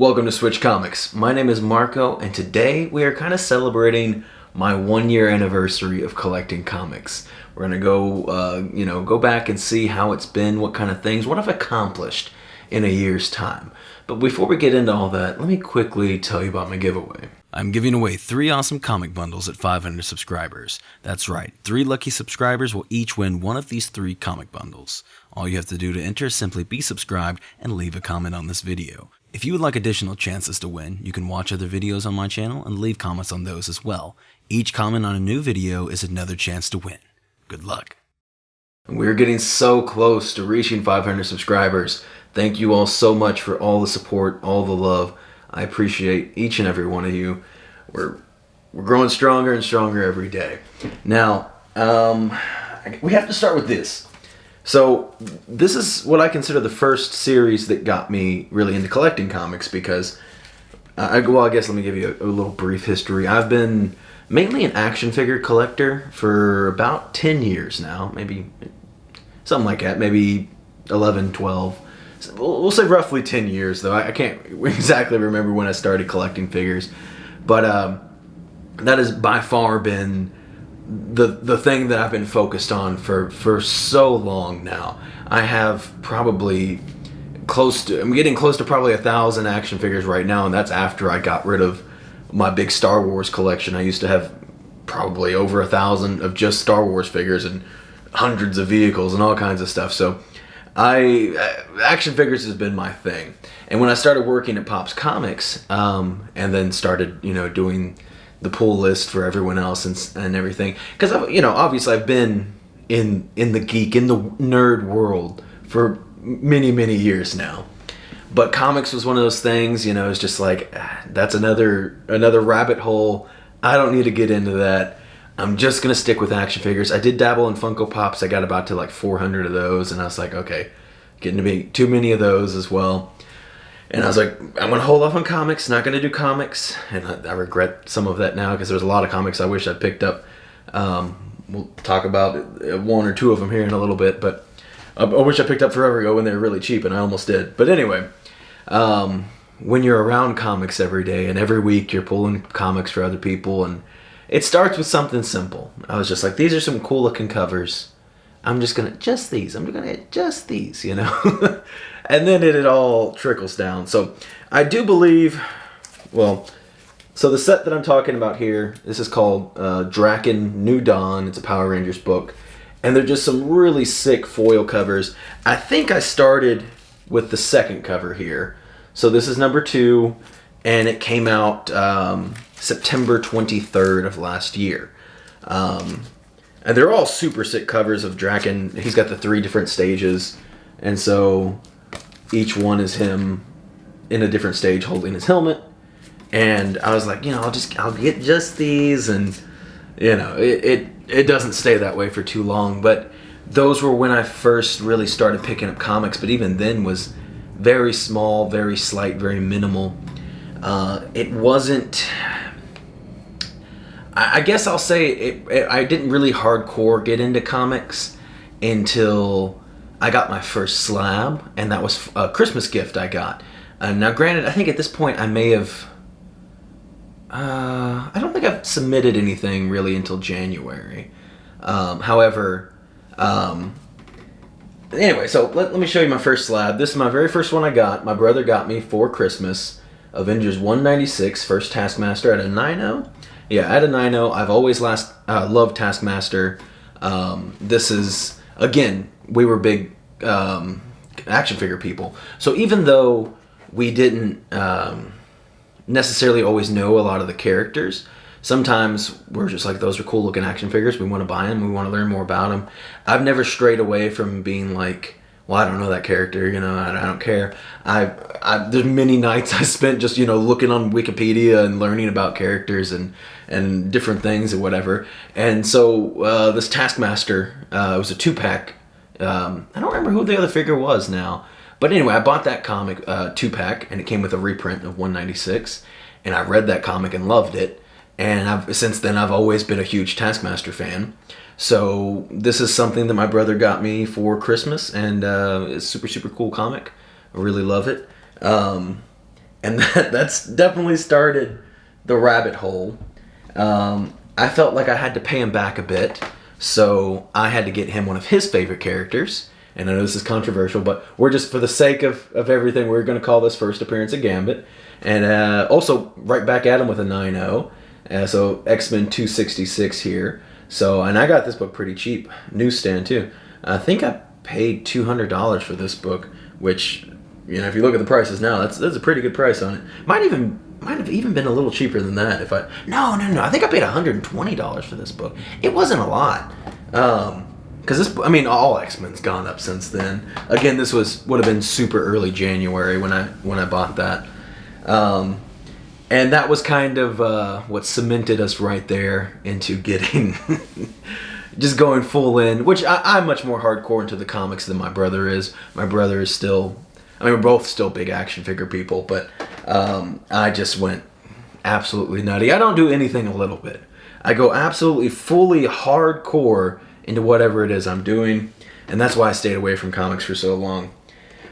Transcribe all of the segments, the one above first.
Welcome to Switch Comics. My name is Marco, and today we are kind of celebrating my 1-year anniversary of collecting comics. We're gonna go back and see how it's been, what kind of things, what I've accomplished in a year's time. But before we get into all that, let me quickly tell you about my giveaway. I'm giving away 3 awesome comic bundles at 500 subscribers. That's right, 3 lucky subscribers will each win one of these 3 comic bundles. All you have to do to enter is simply be subscribed and leave a comment on this video. If you would like additional chances to win, you can watch other videos on my channel and leave comments on those as well. Each comment on a new video is another chance to win. Good luck. We're getting so close to reaching 500 subscribers. Thank you all so much for all the support, all the love. I appreciate each and every one of you. We're growing stronger and stronger every day. Now, we have to start with this. So this is what I consider the first series that got me really into collecting comics because, I guess let me give you a little brief history. I've been mainly an action figure collector for about 10 years now, maybe something like that, maybe 11, 12. We'll say roughly 10 years, though. I can't exactly remember when I started collecting figures. But that has by far been the thing that I've been focused on for so long now. I have probably I'm getting close to probably 1,000 action figures right now, and that's after I got rid of my big Star Wars collection. I used to have probably over 1,000 of just Star Wars figures and hundreds of vehicles and all kinds of stuff. So action figures has been my thing. And when I started working at Pops Comics, and then started, doing the pull list for everyone else and everything, because obviously I've been in the geek, in the nerd world for many years now. But comics was one of those things, it's just like, that's another rabbit hole. I don't need to get into that. I'm just going to stick with action figures. I did dabble in Funko Pops. I got about to like 400 of those, and I was like, okay, getting to be too many of those as well. And I was like, I'm going to hold off on comics, not going to do comics. And I regret some of that now because there's a lot of comics I wish I'd picked up. We'll talk about 1 or 2 of them here in a little bit, but I wish I picked up forever ago when they were really cheap, and I almost did. But anyway, when you're around comics every day and every week you're pulling comics for other people, and it starts with something simple. I was just like, these are some cool looking covers. I'm going to get just these, And then it all trickles down. So I do believe, so the set that I'm talking about here, this is called Draken New Dawn. It's a Power Rangers book. And they're just some really sick foil covers. I think I started with the second cover here. So this is number 2, and it came out September 23rd of last year. And they're all super sick covers of Draken. He's got the 3 different stages, and so each one is him in a different stage holding his helmet. And I was like, I'll get just these, and it doesn't stay that way for too long. But those were when I first really started picking up comics, but even then was very small, very slight, very minimal. It wasn't, I guess I'll say I didn't really hardcore get into comics until I got my first slab, and that was a Christmas gift I got. Now granted, I think at this point I may have, I don't think I've submitted anything really until January. However, anyway, so let me show you my first slab. This is my very first one I got. My brother got me for Christmas. Avengers 196, first Taskmaster at a 9.0. Yeah, at a 9.0. I've always loved Taskmaster. This is, again, we were big action figure people. So even though we didn't necessarily always know a lot of the characters, sometimes we're just like, those are cool looking action figures. We want to buy them. We want to learn more about them. I've never strayed away from being like, well, I don't know that character, I don't care. There's many nights I spent just, looking on Wikipedia and learning about characters and different things and whatever. And so this Taskmaster, it was a 2-pack. I don't remember who the other figure was now. But anyway, I bought that comic 2-pack, and it came with a reprint of 196. And I read that comic and loved it. And since then, I've always been a huge Taskmaster fan. So this is something that my brother got me for Christmas, and it's a super cool comic. I really love it. And that's definitely started the rabbit hole. I felt like I had to pay him back a bit, so I had to get him one of his favorite characters. And I know this is controversial, but we're just, for the sake of everything, we're going to call this first appearance of Gambit. And also, right back at him with a 9.0. So X-Men 266 here. So, and I got this book pretty cheap. Newsstand, too. I think I paid $200 for this book, which, you know, if you look at the prices now, that's a pretty good price on it. Might have even been a little cheaper than that if I... No. I think I paid $120 for this book. It wasn't a lot. Because this... I mean, all X-Men's gone up since then. Again, this would have been super early January when I bought that. And that was kind of what cemented us right there into getting... just going full in, which I'm much more hardcore into the comics than my brother is. My brother is still... I mean, we're both still big action figure people, but I just went absolutely nutty. I don't do anything a little bit. I go absolutely fully hardcore into whatever it is I'm doing, and that's why I stayed away from comics for so long.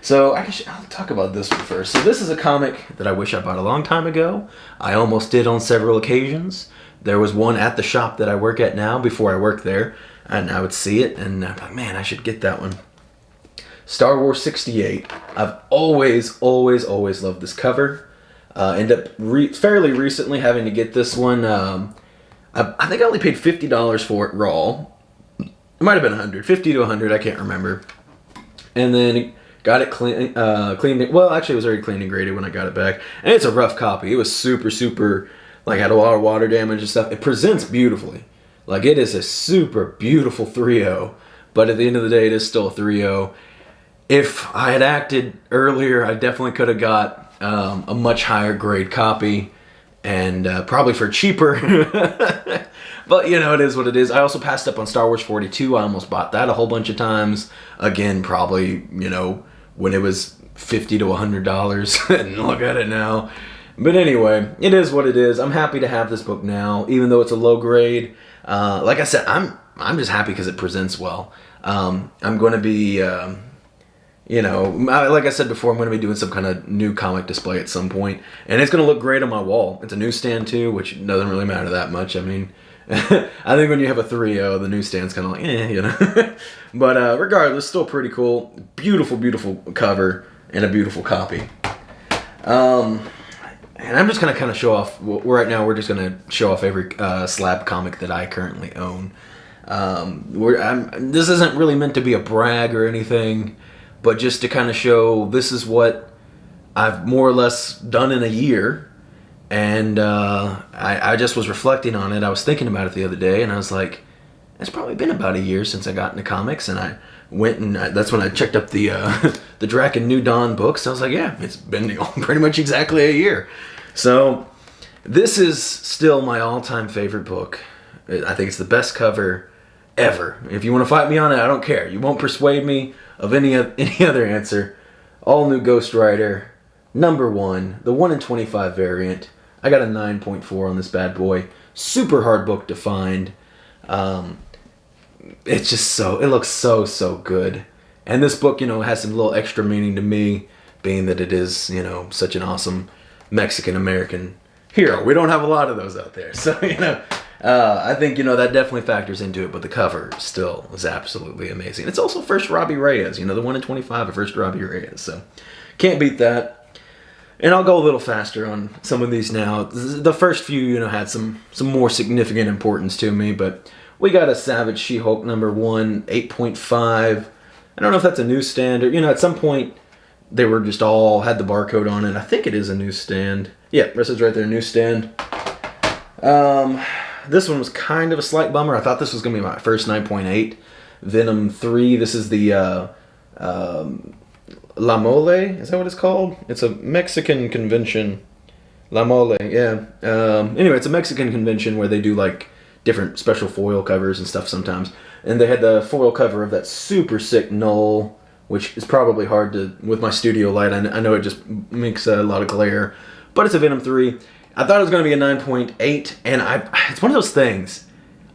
So I'll talk about this one first. So this is a comic that I wish I bought a long time ago. I almost did on several occasions. There was one at the shop that I work at now before I worked there, and I would see it, and I'm like, man, I should get that one. Star Wars 68. I've always loved this cover. Ended up fairly recently having to get this one. I think I only paid $50 for it raw. It might have been $100, $50 to $100, I can't remember. And then got it cleaned. Well, actually, it was already cleaned and graded when I got it back. And it's a rough copy. It was super, like, had a lot of water damage and stuff. It presents beautifully. Like, it is a super beautiful 3.0. But at the end of the day, it is still a 3.0. If I had acted earlier, I definitely could have got a much higher grade copy, and probably for cheaper. But, you know, it is what it is. I also passed up on Star Wars 42. I almost bought that a whole bunch of times. Again, probably, you know, when it was $50 to $100. And look at it now. But anyway, it is what it is. I'm happy to have this book now, even though it's a low grade. Like I said, I'm just happy because it presents well. I'm going to be... you know, like I said before, I'm going to be doing some kind of new comic display at some point. And it's going to look great on my wall. It's a newsstand, too, which doesn't really matter that much. I mean, I think when you have a 3.0, the newsstand's kind of like, you know. But regardless, still pretty cool. Beautiful cover and a beautiful copy. And I'm just going to kind of show off. Right now, we're just going to show off every slab comic that I currently own. This isn't really meant to be a brag or anything. But just to kind of show this is what I've more or less done in a year. And I just was reflecting on it. I was thinking about it the other day, and I was like, it's probably been about a year since I got into comics. And I went and that's when I checked up the Draken New Dawn books. I was like, yeah, it's been pretty much exactly a year. So this is still my all-time favorite book. I think it's the best cover ever. If you want to fight me on it, I don't care. You won't persuade me of any other answer. All new Ghost Rider, #1, the 1 in 25 variant. I got a 9.4 on this bad boy. Super hard book to find. It's just it looks so good. And this book, you know, has some little extra meaning to me, being that it is, you know, such an awesome Mexican-American hero. We don't have a lot of those out there. So, you know, I think, you know, that definitely factors into it, but the cover still is absolutely amazing. It's also first Robbie Reyes, you know, the 1 in 25 of first Robbie Reyes, so can't beat that. And I'll go a little faster on some of these now. The first few, you know, had some more significant importance to me, but we got a Savage She-Hulk #1, 8.5. I don't know if that's a newsstand or, you know, at some point they were just all had the barcode on it. I think it is a newsstand. Yeah, this is right there, newsstand. This one was kind of a slight bummer. I thought this was going to be my first 9.8. Venom 3. This is the La Mole. Is that what it's called? It's a Mexican convention. La Mole, yeah. Anyway, it's a Mexican convention where they do like different special foil covers and stuff sometimes. And they had the foil cover of that super sick Null, which is probably hard to, with my studio light, I know it just makes a lot of glare. But it's a Venom 3. I thought it was going to be a 9.8, and it's one of those things.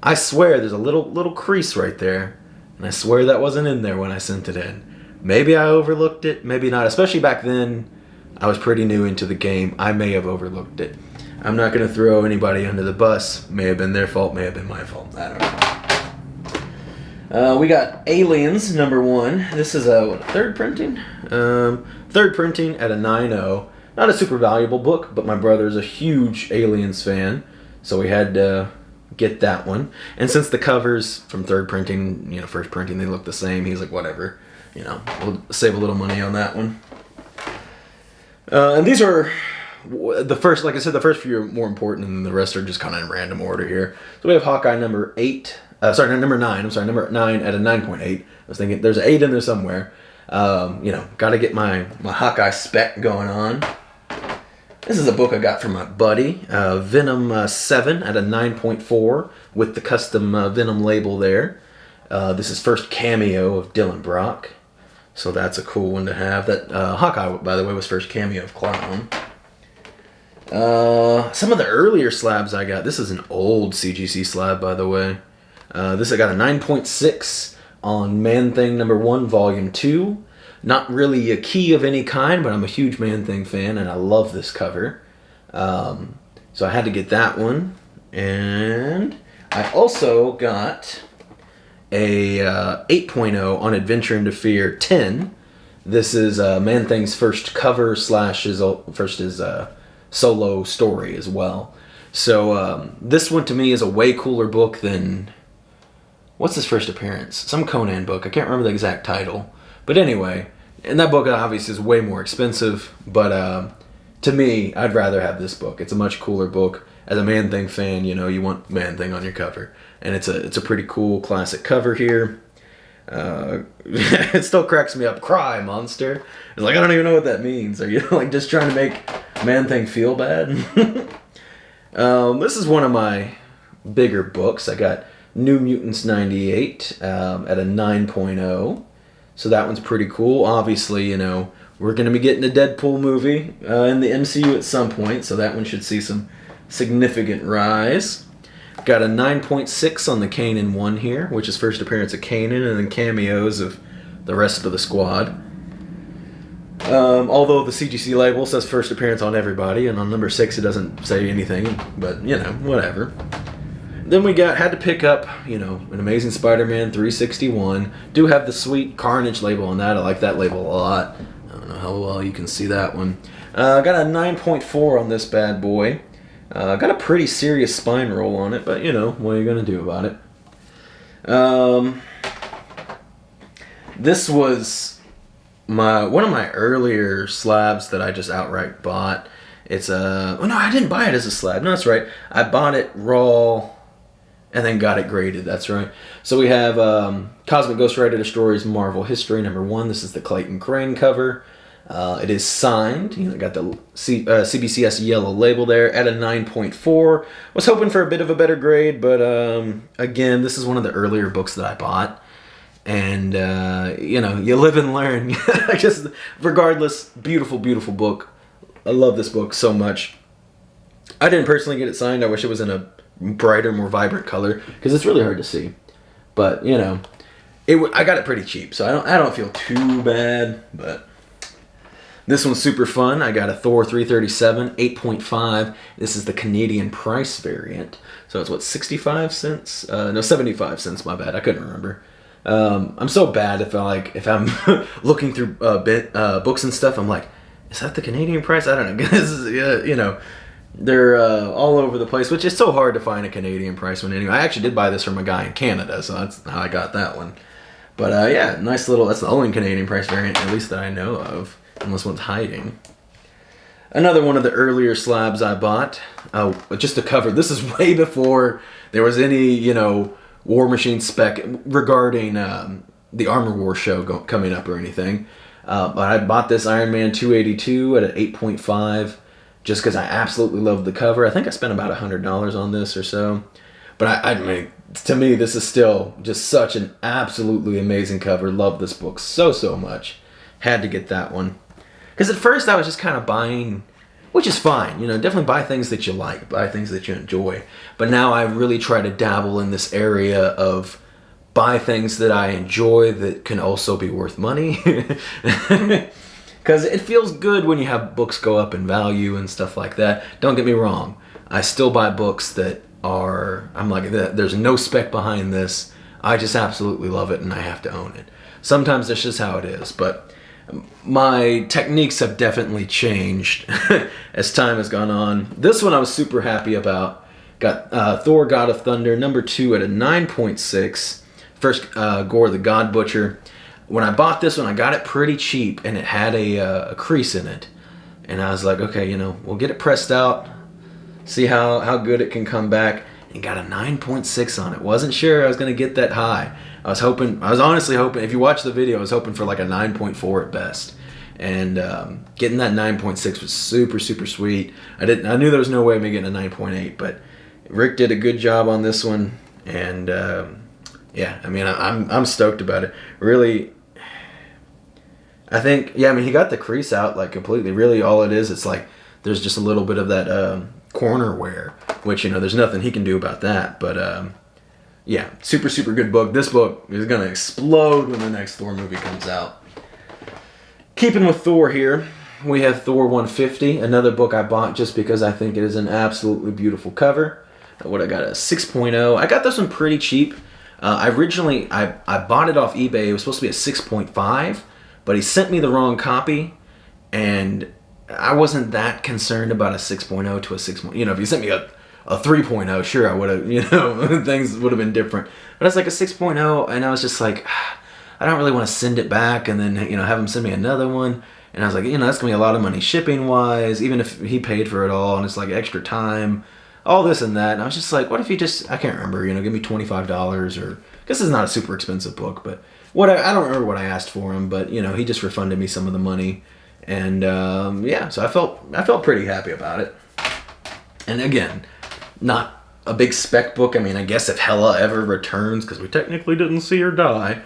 I swear there's a little crease right there, and I swear that wasn't in there when I sent it in. Maybe I overlooked it, maybe not. Especially back then, I was pretty new into the game. I may have overlooked it. I'm not going to throw anybody under the bus. May have been their fault, may have been my fault. I don't know. We got Aliens, #1. This is a third printing? Third printing at a 9.0. Not a super valuable book, but my brother's a huge Aliens fan, so we had to get that one. And since the covers from third printing, first printing, they look the same, he's like, whatever. We'll save a little money on that one. And these are the first, like I said, the first few are more important, and the rest are just kind of in random order here. So we have Hawkeye number 9. Number 9 at a 9.8. I was thinking there's an 8 in there somewhere. Got to get my Hawkeye spec going on. This is a book I got from my buddy, Venom 7 at a 9.4 with the custom Venom label there. This is first cameo of Dylan Brock, so that's a cool one to have. That Hawkeye, by the way, was first cameo of Clown. Some of the earlier slabs I got. This is an old CGC slab, by the way. This I got a 9.6 on Man-Thing #1, Volume 2. Not really a key of any kind, but I'm a huge Man-Thing fan, and I love this cover. So I had to get that one. And I also got a 8.0 on Adventure into Fear 10. This is Man-Thing's first cover / his first solo story as well. So this one to me is a way cooler book than... What's his first appearance? Some Conan book. I can't remember the exact title. But anyway, and that book obviously is way more expensive, but to me, I'd rather have this book. It's a much cooler book. As a Man-Thing fan, you want Man-Thing on your cover. And it's a pretty cool classic cover here. It still cracks me up. Cry, monster. It's like, I don't even know what that means. Are you just trying to make Man-Thing feel bad? This is one of my bigger books. I got New Mutants 98 at a 9.0. So that one's pretty cool. Obviously, we're going to be getting a Deadpool movie in the MCU at some point, so that one should see some significant rise. Got a 9.6 on the Kanan one here, which is first appearance of Kanan, and then cameos of the rest of the squad. Although the CGC label says first appearance on everybody, and on number 6 it doesn't say anything, but, whatever. Then we had to pick up, an Amazing Spider-Man 361. Do have the sweet Carnage label on that. I like that label a lot. I don't know how well you can see that one. Got a 9.4 on this bad boy. Got a pretty serious spine roll on it, but, what are you going to do about it? This was one of my earlier slabs that I just outright bought. It's no, I didn't buy it as a slab. No, that's right. I bought it raw and then got it graded. That's right. So we have Cosmic Ghost Rider Destroys Marvel History #1. This is the Clayton Crane cover. It is signed. Got the CBCS yellow label there at a 9.4. Was hoping for a bit of a better grade, but again, this is one of the earlier books that I bought. And, you live and learn. Regardless, beautiful, beautiful book. I love this book so much. I didn't personally get it signed. I wish it was in a brighter, more vibrant color, because it's really hard to see. But, I got it pretty cheap, so I don't feel too bad, but... This one's super fun. I got a Thor 337, 8.5. This is the Canadian price variant. So it's 65 cents? No, 75 cents, my bad. I couldn't remember. I'm so bad if I'm looking through books and stuff, I'm like, is that the Canadian price? I don't know. This is, they're all over the place, which is so hard to find a Canadian price one anyway. I actually did buy this from a guy in Canada, so that's how I got that one. But yeah, nice little, that's the only Canadian price variant, at least that I know of. Unless one's hiding. Another one of the earlier slabs I bought. Just a cover. This is way before there was any, War Machine spec regarding the Armor War show coming up or anything. But I bought this Iron Man 282 at an 8.5 just because I absolutely loved the cover. I think I spent about $100 on this or so. But I mean, to me, this is still just such an absolutely amazing cover. Love this book so, so much. Had to get that one. Because at first I was just kind of buying, which is fine, definitely buy things that you like, buy things that you enjoy. But now I really try to dabble in this area of buy things that I enjoy that can also be worth money. Because it feels good when you have books go up in value and stuff like that. Don't get me wrong. I still buy books that are, I'm like, there's no spec behind this. I just absolutely love it and I have to own it. Sometimes that's just how it is. But my techniques have definitely changed as time has gone on. This one I was super happy about. Got Thor, God of Thunder, number 2 at a 9.6. First, Gore the God Butcher. When I bought this one, I got it pretty cheap, and it had a crease in it. And I was like, okay, you know, we'll get it pressed out, see how good it can come back, and got a 9.6 on it. Wasn't sure I was going to get that high. I was honestly hoping, if you watch the video, I was hoping for like a 9.4 at best. And getting that 9.6 was super, super sweet. I knew there was no way of me getting a 9.8, but Rick did a good job on this one, and yeah, I mean, I'm stoked about it. Really, I think, yeah, I mean, he got the crease out like completely. Really, all it is, it's like there's just a little bit of that corner wear, which, you know, there's nothing he can do about that. But yeah, super, super good book. This book is gonna explode when the next Thor movie comes out. Keeping with Thor here, we have Thor 150, another book I bought just because I think it is an absolutely beautiful cover. What I got, a 6.0. I got this one pretty cheap. I bought it off eBay. It was supposed to be a 6.5, but he sent me the wrong copy, and I wasn't that concerned about a 6.0 to a 6. You know, if you sent me a 3.0, sure, I would have, you know, things would have been different. But it's like a 6.0, and I was just like, I don't really want to send it back and then, you know, have him send me another one. And I was like, you know, that's going to be a lot of money shipping-wise, even if he paid for it all, and it's like extra time, all this and that. And I was just like, what if he just, I can't remember, you know, give me $25 or, I guess it's not a super expensive book, but I don't remember what I asked for him, but, you know, he just refunded me some of the money. And, yeah, so I felt pretty happy about it. And again, not a big spec book. I mean, I guess if Hela ever returns, because we technically didn't see her die,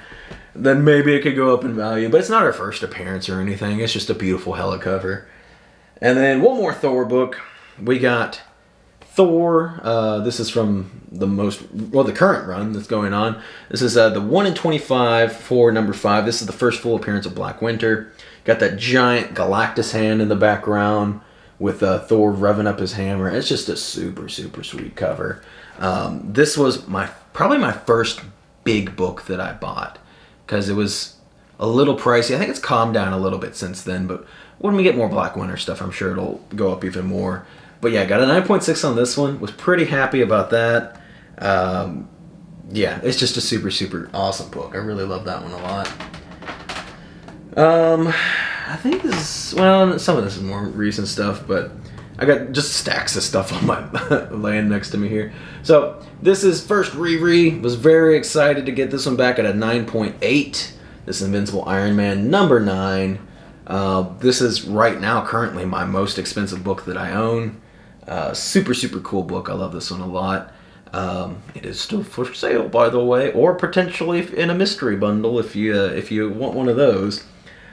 then maybe it could go up in value. But it's not her first appearance or anything. It's just a beautiful Hela cover. And then one more Thor book. We got Thor. This is from the current run that's going on. This is the 1 in 25 for number 5. This is the first full appearance of Black Winter. Got that giant Galactus hand in the background with Thor revving up his hammer. It's just a super, super sweet cover. This was probably my first big book that I bought, because it was a little pricey. I think it's calmed down a little bit since then, but when we get more Black Winter stuff, I'm sure it'll go up even more. But yeah, I got a 9.6 on this one. Was pretty happy about that. Yeah, it's just a super, super awesome book. I really love that one a lot. I think this is, well, some of this is more recent stuff, but I got just stacks of stuff on my laying next to me here. So this is first Riri. Was very excited to get this one back at a 9.8. This is Invincible Iron Man number 9. This is right now currently my most expensive book that I own. Super, super cool book. I love this one a lot. It is still for sale, by the way, or potentially in a mystery bundle if you want one of those.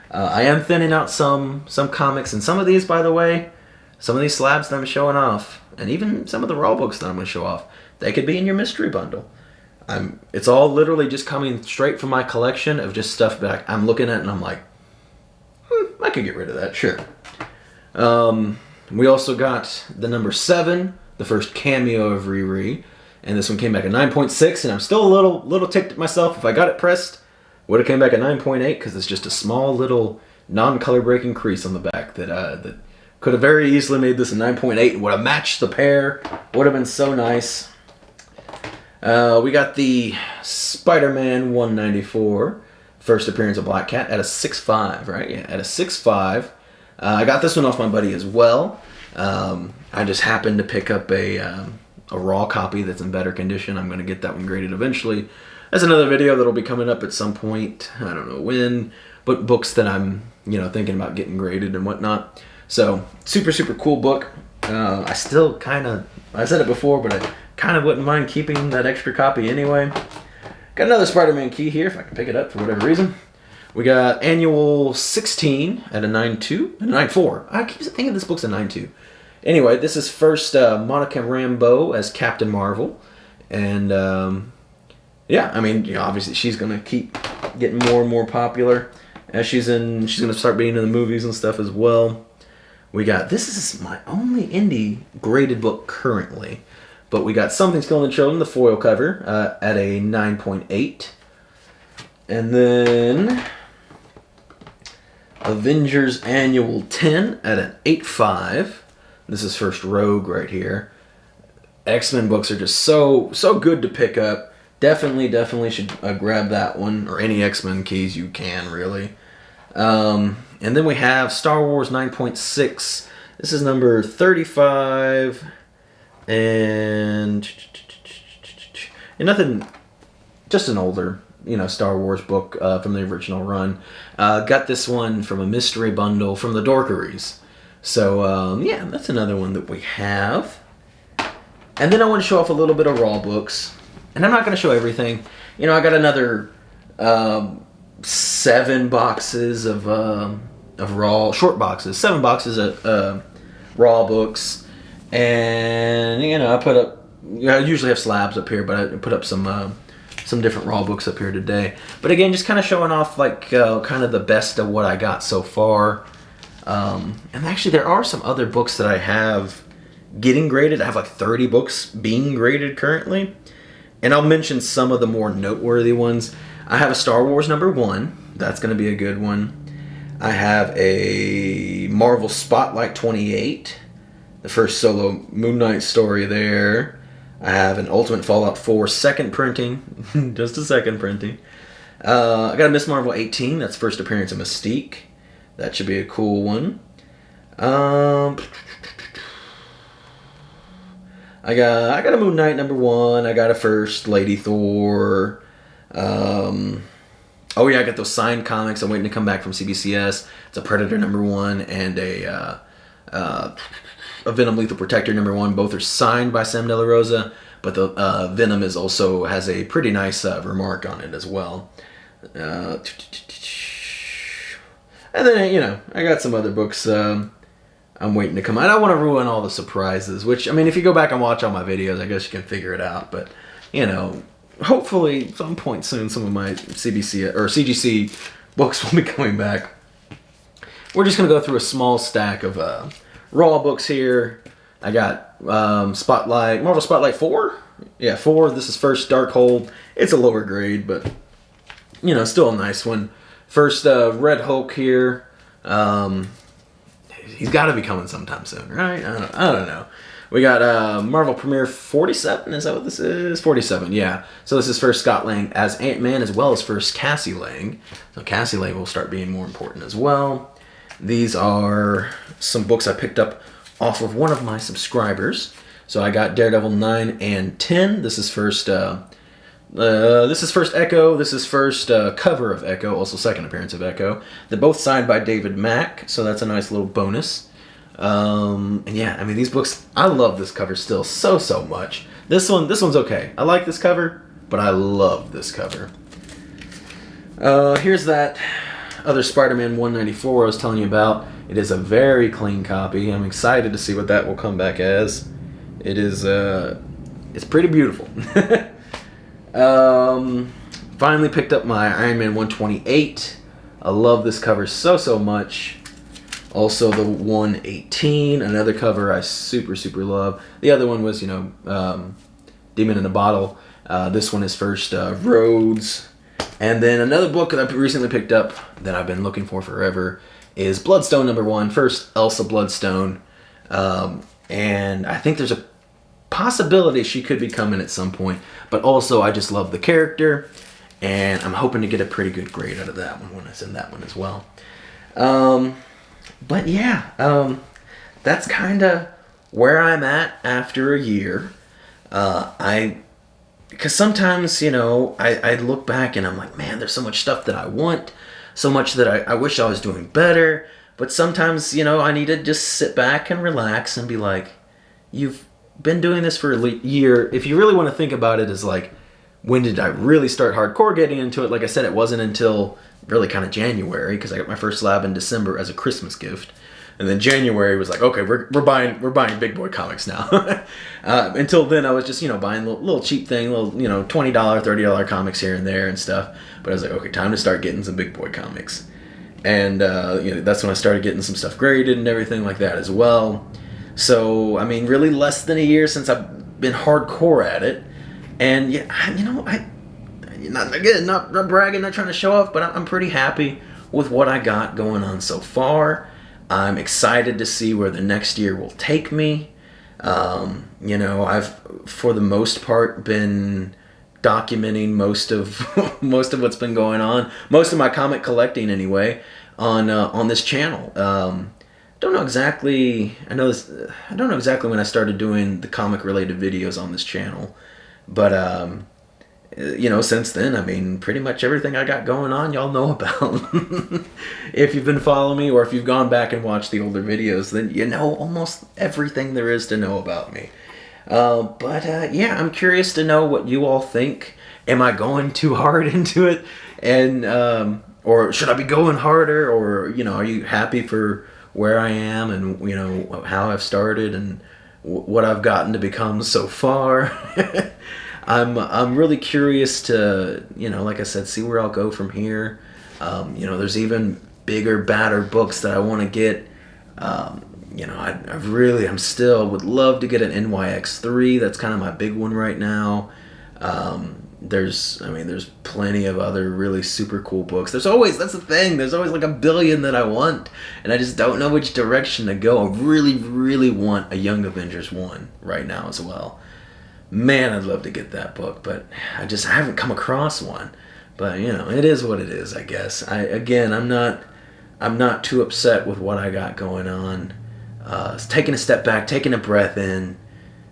I am thinning out some comics, and some of these, by the way, some of these slabs that I'm showing off, and even some of the raw books that I'm going to show off, they could be in your mystery bundle. It's all literally just coming straight from my collection of just stuff that I'm looking at and I'm like, I could get rid of that, sure. We also got the number 7, the first cameo of Riri, and this one came back at 9.6, and I'm still a little ticked at myself. If I got it pressed, would have came back at 9.8, because it's just a small little non-color breaking crease on the back that could have very easily made this a 9.8 and would have matched the pair. Would have been so nice. We got the Spider-Man 194, first appearance of Black Cat, at a 6.5, right? Yeah, at a 6.5. I got this one off my buddy as well. I just happened to pick up a raw copy that's in better condition. I'm going to get that one graded eventually. That's another video that'll be coming up at some point. I don't know when, but books that I'm, thinking about getting graded and whatnot. So, super, super cool book. I still I said it before, but I kind of wouldn't mind keeping that extra copy anyway. Got another Spider-Man key here, if I can pick it up for whatever reason. We got Annual 16 at a 9.2, and a 9.4. I keep thinking this book's a 9.2. Anyway, this is first Monica Rambeau as Captain Marvel. And, yeah, I mean, obviously she's going to keep getting more and more popular. as she's gonna start being in the movies and stuff as well. We got, this is my only indie graded book currently, but we got Something's Killing the Children, the foil cover, at a 9.8. And then Avengers Annual 10 at an 8.5. This is first Rogue right here. X-Men books are just so good to pick up. Definitely should grab that one, or any X-Men keys you can, really. And then we have Star Wars 9.6. This is number 35. And nothing, just an older, Star Wars book from the original run. Got this one from a mystery bundle from the Dorkeries. So, yeah, that's another one that we have. And then I want to show off a little bit of Raw books. And I'm not going to show everything. I got another 7 boxes of Raw, short boxes, 7 boxes of Raw books. And, I put up, I usually have slabs up here, but I put up some different Raw books up here today. But again, just kind of showing off, kind of the best of what I got so far. And actually, there are some other books that I have getting graded. I have 30 books being graded currently. And I'll mention some of the more noteworthy ones. I have a Star Wars #1. That's going to be a good one. I have a Marvel Spotlight 28. The first solo Moon Knight story there. I have an Ultimate Fallout 4 second printing. Just a second printing. I got a Miss Marvel 18. That's first appearance of Mystique. That should be a cool one. I got a Moon Knight #1. I got a First Lady Thor. Oh yeah, I got those signed comics. I'm waiting to come back from CBCS. It's a Predator #1 and a Venom Lethal Protector #1. Both are signed by Sam De La Rosa, but the Venom also has a pretty nice remark on it as well. And then I got some other books. I'm waiting to come out. I don't want to ruin all the surprises, which, if you go back and watch all my videos, I guess you can figure it out. But, hopefully some point soon some of my CBC or CGC books will be coming back. We're just going to go through a small stack of Raw books here. I got Marvel Spotlight 4. Yeah, 4. This is first Darkhold. It's a lower grade, but, still a nice one. First Red Hulk here. He's got to be coming sometime soon, right? I don't know. We got Marvel Premiere 47. Is that what this is? 47, yeah. So this is first Scott Lang as Ant-Man, as well as first Cassie Lang. So Cassie Lang will start being more important as well. These are some books I picked up off of one of my subscribers. So I got Daredevil 9 and 10. This is first Echo. This is first cover of Echo, also second appearance of Echo. They're both signed by David Mack, so that's a nice little bonus. And yeah, these books, I love this cover still so much. This one's okay. I like this cover, but I love this cover. Here's that other Spider-Man 194 I was telling you about. It is a very clean copy. I'm excited to see what that will come back as. It is, it's pretty beautiful. Finally picked up my Iron Man 128. I love this cover so much. Also the 118, another cover I super love. The other one was, Demon in a Bottle. This one is first Rhodes. And then another book that I recently picked up that I've been looking for forever is Bloodstone #1. First Elsa Bloodstone. And I think there's a possibility she could be coming at some point, but also I just love the character, and I'm hoping to get a pretty good grade out of that one when I send that one as well. But yeah, that's kind of where I'm at after a year. Because sometimes, I look back and I'm like, man, there's so much stuff that I want, so much that I wish I was doing better, but sometimes, I need to just sit back and relax and be like, you've been doing this for a year. If you really want to think about it as when did I really start hardcore getting into it? Like I said, it wasn't until really kind of January, because I got my first slab in December as a Christmas gift. And then January was like, okay, we're buying big boy comics now. Until then, I was just buying little cheap thing, little $20, $30 comics here and there and stuff. But I was like, okay, time to start getting some big boy comics. And that's when I started getting some stuff graded and everything like that as well. So, I mean, really less than a year since I've been hardcore at it. And, not bragging, not trying to show off, but I'm pretty happy with what I got going on so far. I'm excited to see where the next year will take me. I've, for the most part, been documenting most of what's been going on, most of my comic collecting anyway, on this channel. I don't know exactly when I started doing the comic related videos on this channel, but since then, I mean, pretty much everything I got going on, y'all know about. If you've been following me, or if you've gone back and watched the older videos, then you know almost everything there is to know about me. I'm curious to know what you all think. Am I going too hard into it? And, or should I be going harder? Or, are you happy for where I am and, how I've started and what I've gotten to become so far? I'm really curious to, like I said, see where I'll go from here. There's even bigger, badder books that I want to get. I'm still would love to get an NYX3. That's kind of my big one right now. There's plenty of other really super cool books. That's the thing. There's always like a billion that I want, and I just don't know which direction to go. I really, really want a Young Avengers 1 right now as well. Man, I'd love to get that book, but I haven't come across one. But it is what it is, I guess. I'm not too upset with what I got going on. Taking a step back, taking a breath in,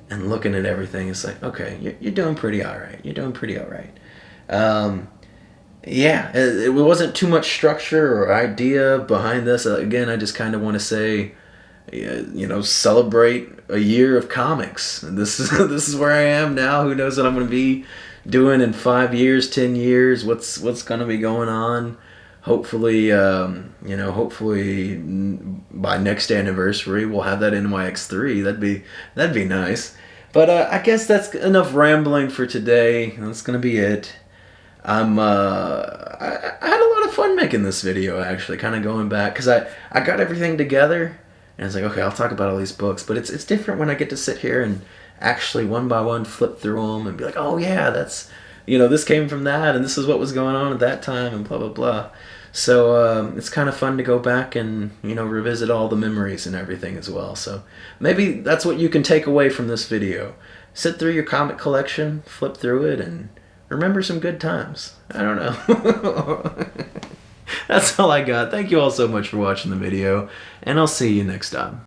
and looking at everything, it's like, okay, you're doing pretty all right. You're doing pretty all right. It wasn't too much structure or idea behind this. Again, I just kind of want to say, celebrate a year of comics. And this is where I am now. Who knows what I'm going to be doing in 5 years, 10 years? What's going to be going on? Hopefully, hopefully by next anniversary we'll have that NYX3. That'd be nice. But I guess that's enough rambling for today. That's gonna be it. I had a lot of fun making this video, actually, kind of going back, because I got everything together and it's like, okay, I'll talk about all these books, but it's different when I get to sit here and actually one by one flip through them and be like, oh yeah, that's this came from that, and this is what was going on at that time, and blah blah blah. So it's kind of fun to go back and revisit all the memories and everything as well. So maybe that's what you can take away from this video. Sit through your comic collection, flip through it, and remember some good times. I don't know. That's all I got. Thank you all so much for watching the video, and I'll see you next time.